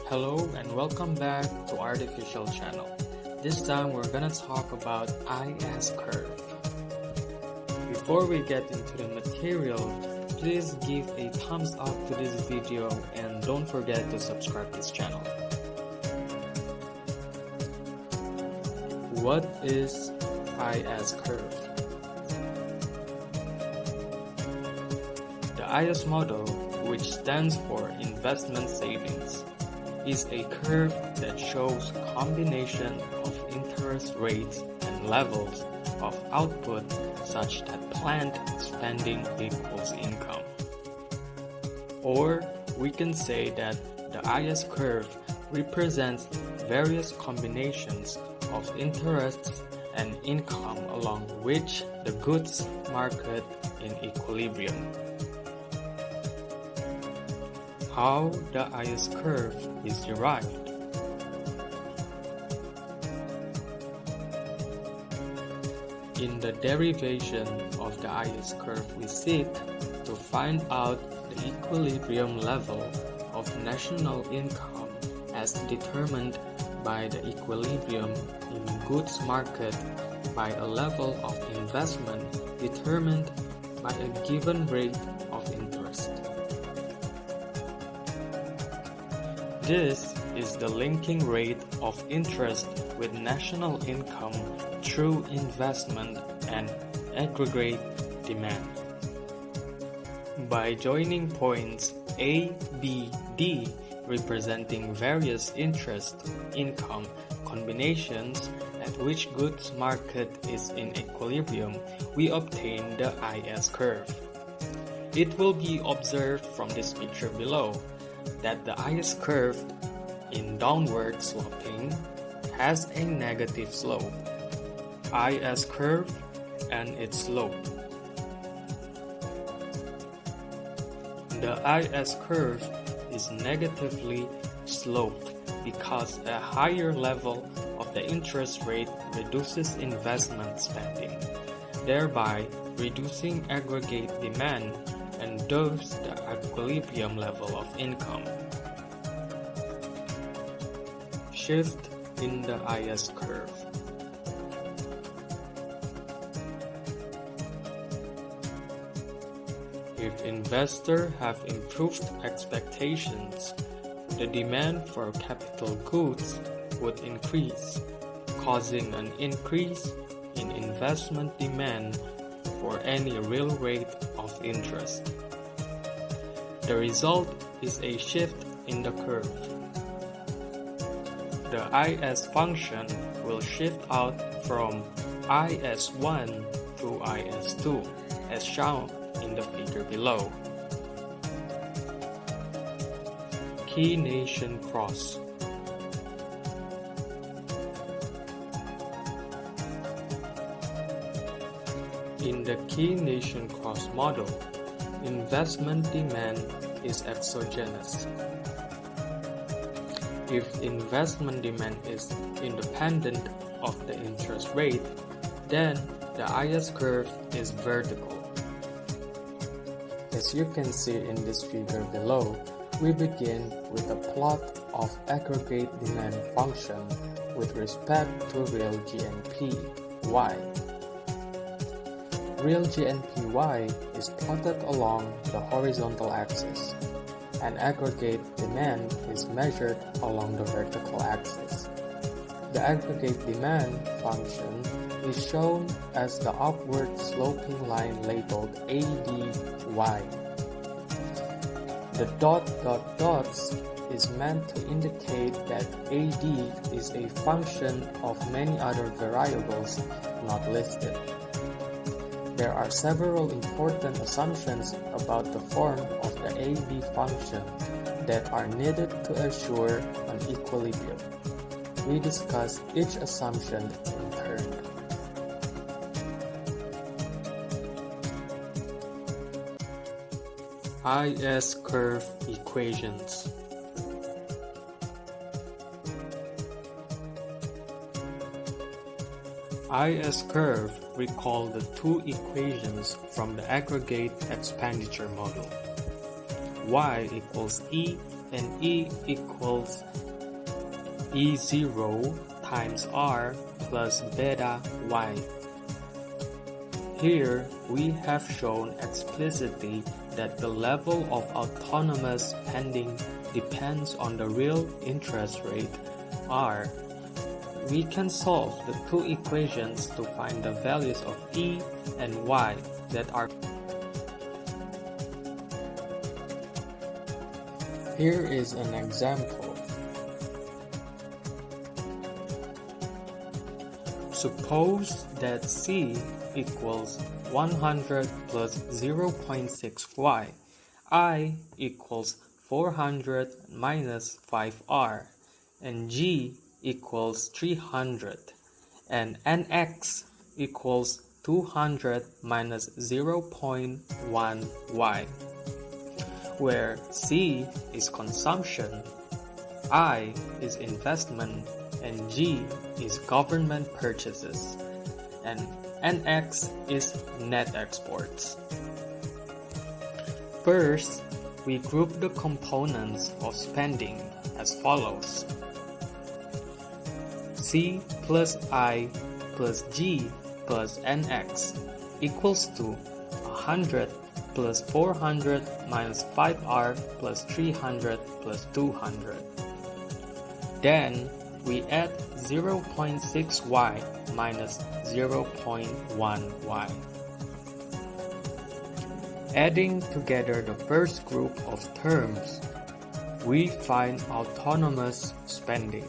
Hello and welcome back to Artificial Channel. This time we're gonna talk about IS curve. Before we get into the material, please give a thumbs up to this video and don't forget to subscribe this channel. What is IS curve? The IS model, which stands for investment savings, is a curve that shows combination of interest rates and levels of output such that planned spending equals income. Or we can say that the IS curve represents various combinations of interests and income along which the goods market in equilibrium. How the IS curve is derived. In the derivation of the IS curve, we seek to find out the equilibrium level of national income as determined by the equilibrium in goods market by a level of investment determined by a given rate of interest. This is the linking rate of interest with national income through investment and aggregate demand. By joining points A, B, D representing various interest income combinations at which goods market is in equilibrium, we obtain the IS curve. It will be observed from this picture below that the IS curve in downward sloping has a negative slope, IS curve and its slope. The IS curve is negatively sloped because a higher level of the interest rate reduces investment spending, thereby reducing aggregate demand and thus the equilibrium level of income. Shift in the IS curve. If investors have improved expectations, the demand for capital goods would increase, causing an increase in investment demand for any real rate of interest. The result is a shift in the curve. The IS function will shift out from IS1 to IS2 as shown in the figure below. Keynation Cross. In the Keynation Cross model, investment demand is exogenous. If investment demand is independent of the interest rate, then the IS curve is vertical. As you can see in this figure below, we begin with a plot of aggregate demand function with respect to real GNP, Y. Real GNPY is plotted along the horizontal axis, and aggregate demand is measured along the vertical axis. The aggregate demand function is shown as the upward sloping line labeled ADY. The dots is meant to indicate that AD is a function of many other variables not listed. There are several important assumptions about the form of the AD function that are needed to assure an equilibrium. We discuss each assumption in turn. IS curve equations. IS curve recall the two equations from the aggregate expenditure model. Y equals E and E equals E0 times R plus beta Y. Here, we have shown explicitly that the level of autonomous spending depends on the real interest rate, R. We can solve the two equations to find the values of E and Y that are. Here is an example. Suppose that C equals 100 plus 0.6y, I equals 400 minus 5r, and G equals 300, and Nx equals 200 minus 0.1y, where C is consumption, I is investment, and G is government purchases, and Nx is net exports. First, we group the components of spending as follows. C plus I plus G plus Nx equals to 100 plus 400 minus 5R plus 300 plus 200. Then, we add 0.6y minus 0.1y. Adding together the first group of terms, we find autonomous spending.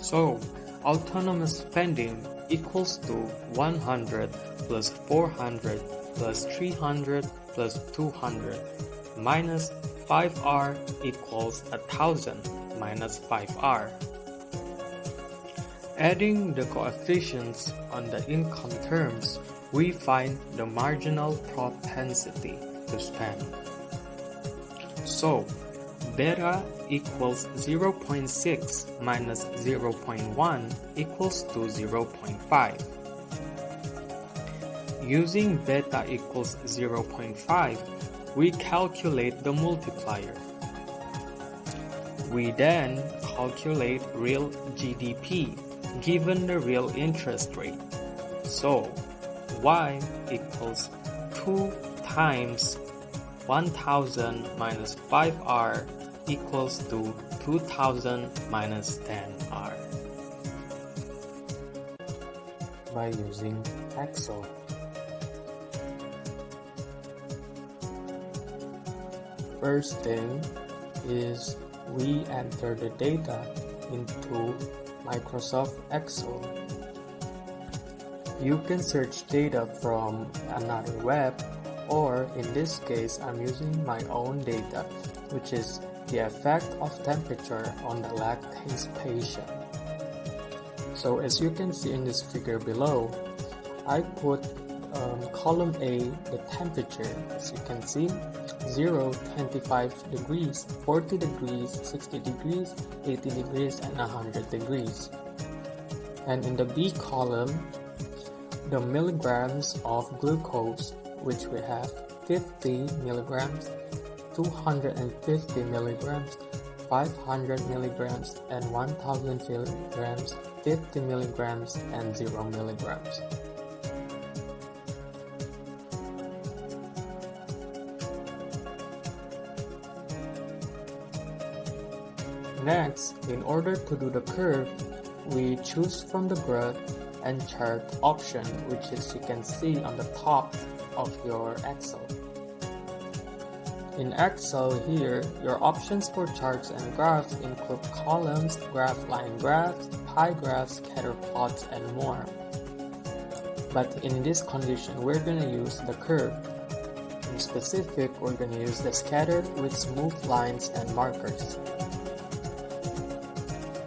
So, autonomous spending equals to 100 plus 400 plus 300 plus 200 minus 5R equals 1000 minus 5R. Adding the coefficients on the income terms, we find the marginal propensity to spend. So, beta equals 0.6 minus 0.1 equals to 0.5. Using beta equals 0.5, we calculate the multiplier. We then calculate real GDP given the real interest rate. So, y equals 2 times 1000 minus 5r equals to 2000 minus 10r. By using Excel. First thing is we enter the data into Microsoft Excel. You can search data from another web, or in this case I'm using my own data, which is the effect of temperature on the lactase patient. So as you can see in this figure below, I put column A, the temperature, as you can see, 0, 25 degrees, 40 degrees, 60 degrees, 80 degrees, and 100 degrees. And in the B column, the milligrams of glucose, which we have 50 milligrams, 250 milligrams, 500 milligrams, and 1000 milligrams, 50 milligrams, and 0 milligrams. Next, in order to do the curve, we choose from the graph and chart option, which is you can see on the top of your Excel. In Excel here, your options for charts and graphs include columns, graph line graphs, pie graphs, scatter plots, and more. But in this condition, we're going to use the curve. In specific, we're going to use the scatter with smooth lines and markers.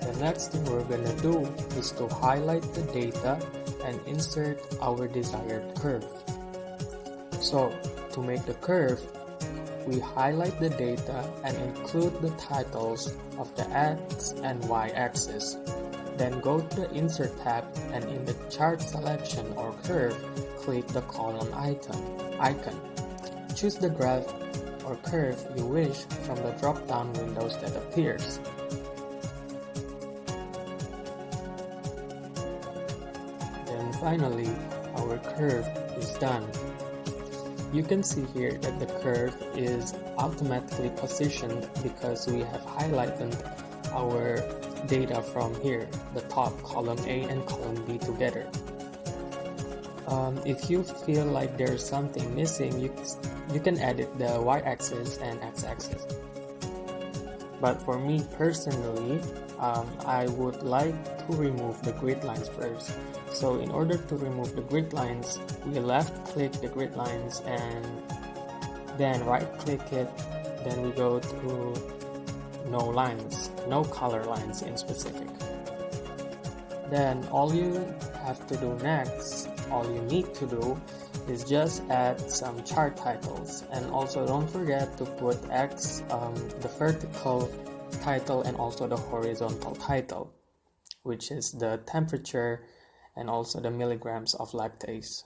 The next thing we're going to do is to highlight the data and insert our desired curve. So, to make the curve, we highlight the data and include the titles of the X and Y axis. Then go to the Insert tab and in the chart selection or curve, click the column icon. Choose the graph or curve you wish from the drop-down windows that appears. Then finally, our curve is done. You can see here that the curve is automatically positioned because we have highlighted our data from here, the top column A and column B together. If you feel like there's something missing, you can edit the y-axis and x-axis. But for me personally, I would like to remove the grid lines first. So in order to remove the grid lines, we left-click the grid lines and then right-click it. Then we go to no lines, no color lines in specific. Then all you have to do next, all you need to do is just add some chart titles, and also don't forget to put X, the vertical title and also the horizontal title, which is the temperature and also the milligrams of lactase.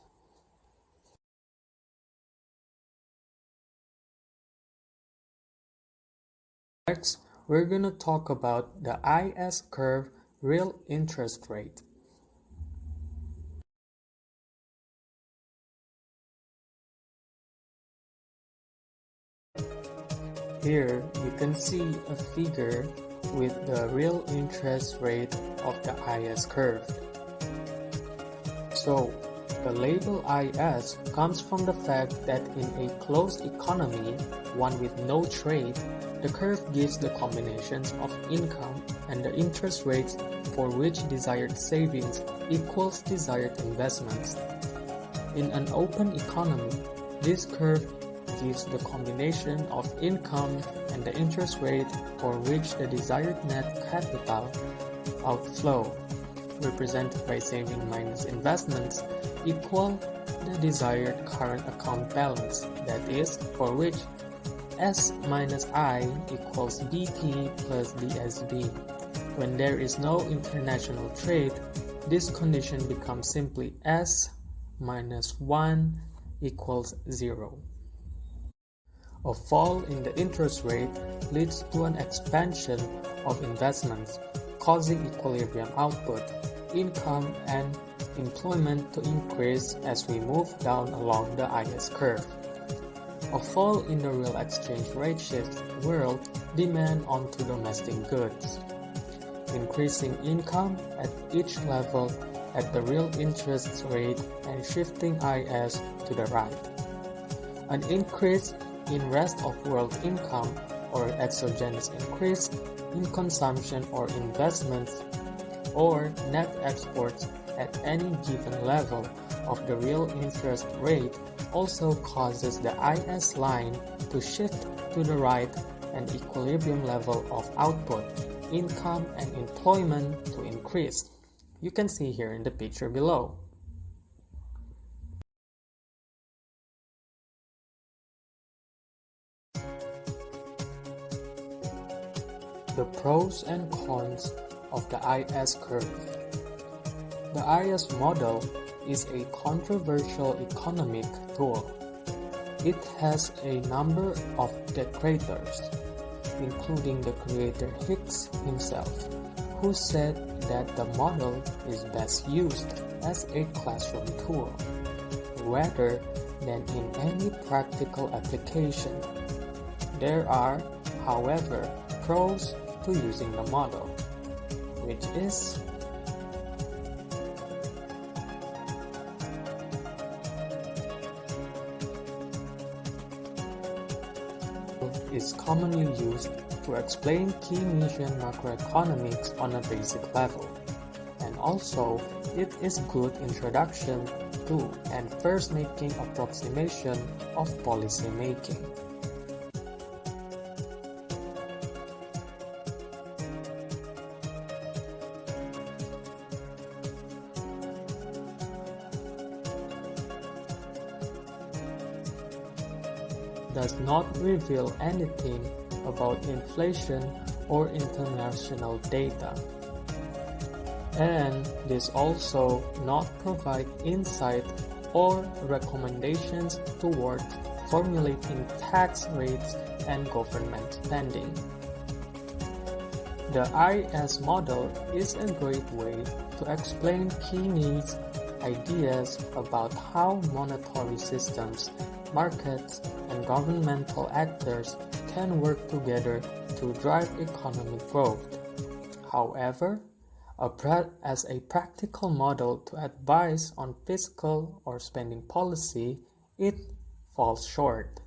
Next, we're going to talk about the IS curve real interest rate. Here you can see a figure with the real interest rate of the IS curve. So the label IS comes from the fact that in a closed economy, one with no trade, the curve gives the combinations of income and the interest rates for which desired savings equals desired investments. In an open economy, this curve gives the combination of income and the interest rate for which the desired net capital outflow, represented by saving minus investments, equal the desired current account balance, that is, for which S minus I equals BP plus DSB. When there is no international trade, this condition becomes simply S minus 1 equals 0. A fall in the interest rate leads to an expansion of investments, causing equilibrium output, income, and employment to increase as we move down along the IS curve. A fall in the real exchange rate shifts world demand onto domestic goods, increasing income at each level at the real interest rate and shifting IS to the right. An increase in rest of world income or exogenous increase in consumption or investments or net exports at any given level of the real interest rate also causes the IS line to shift to the right and equilibrium level of output, income, and employment to increase. You can see here in the picture below. The pros and cons of the IS curve. The IS model is a controversial economic tool. It has a number of detractors, including the creator Hicks himself, who said that the model is best used as a classroom tool, rather than in any practical application. There are, however, pros to using the model, which is commonly used to explain Keynesian macroeconomics on a basic level, and also it is good introduction to and first making approximation of policy making. Does not reveal anything about inflation or international data, and this also not provide insight or recommendations toward formulating tax rates and government spending. The IS model is a great way to explain Keynesian ideas about how monetary systems, markets, and governmental actors can work together to drive economic growth. However, as a practical model to advise on fiscal or spending policy, it falls short.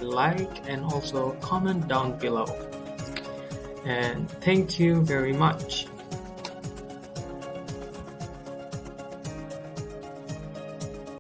Like and also comment down below. And thank you very much.